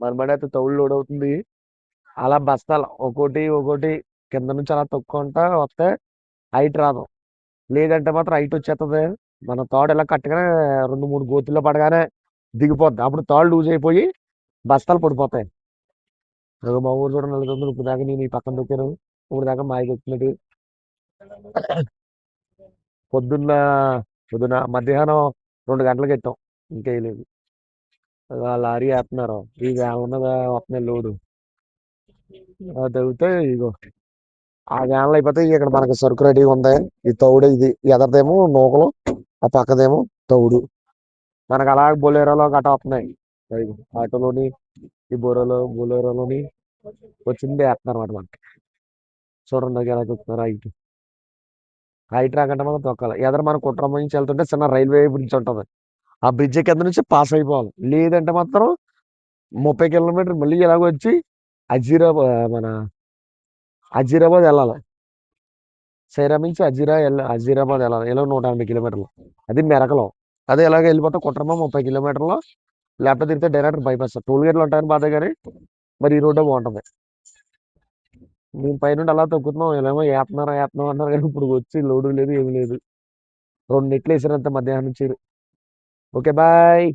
మన బండి అయితే తౌడు లోడ్ అవుతుంది. అలా బస్తాలు ఒక్కోటి ఒక్కోటి కింద నుంచి అలా తొక్కుంటా వస్తే హైట్ రాదు. లేదంటే మాత్రం హైట్ వచ్చేస్తుంది. మన తాడు ఇలా కట్టగానే 2, 3 గోతుల్లో పడగానే దిగిపోద్ది. అప్పుడు తాడు లూజ్ అయిపోయి బస్తాలు పడిపోతాయి. ఇదిగో మా ఊరు చూడండి వెళ్తుంది. ఇప్పుడు దాకా నేను ఈ పక్కన దొక్కాను. ఇప్పుడు దాకా మాయకి వచ్చినట్టు పొద్దున్న పొద్దున మధ్యాహ్నం 2 గంటలకు ఎట్టాం. ఇంకా లేదు. లారీ వేస్తున్నారు. ఈ వ్యాన్ ఉన్నదా వస్తున్నాయి లోడు. అది అవుతే ఇగో ఆ వ్యాన్లు అయిపోతే ఇక్కడ మనకి సరుకు రెడీగా ఉంది. ఈ తౌడు ఇది ఎదరదేమో నూకలు, ఆ పక్కదేమో తౌడు. మనకు అలా బొలేరోలో గట్ట వస్తున్నాయి. ఇదిగో ఆటోలోని ఈ బొలేరోలోని వచ్చింది వేస్తున్నారు అనమాట మనకి. చూడండి ఎలా చూస్తున్నారు హైట్. హైట్ రాకంటే మనం తొక్కాలి. ఎదర మన కుట్రమ్మ నుంచి వెళ్తుంటే చిన్న రైల్వే బ్రిడ్జ్ ఉంటుంది. ఆ బ్రిడ్జ్ కింద నుంచి పాస్ అయిపోవాలి. లేదంటే మాత్రం 30 కిలోమీటర్ మళ్ళీ ఇలాగ వచ్చి అజీరాబాద్ మన అజీరాబాద్ వెళ్ళాలి. సైరా నుంచి అజీరాబాద్ వెళ్ళాలి. ఇలా 180 కిలోమీటర్లు. అది మెరకలో. అదే ఇలాగ వెళ్ళిపోతే కుట్రమ్మ 30 కిలోమీటర్లు. లేకపోతే తిరిగితే డైరెక్ట్ బైపాస్. టోల్ గేట్లు ఉంటాయని బాధ కానీ మరి ఈ రోడ్డే బాగుంటుంది. మేము పైనుండి అలా తొక్కుతున్నాం. ఇలామో ఏత్తన్నారు అన్నారు కానీ ఇప్పుడు వచ్చి లోడు లేదు ఏమి లేదు. 2 నెట్లు వేసారంత మధ్యాహ్నం నుంచి. Okay bye.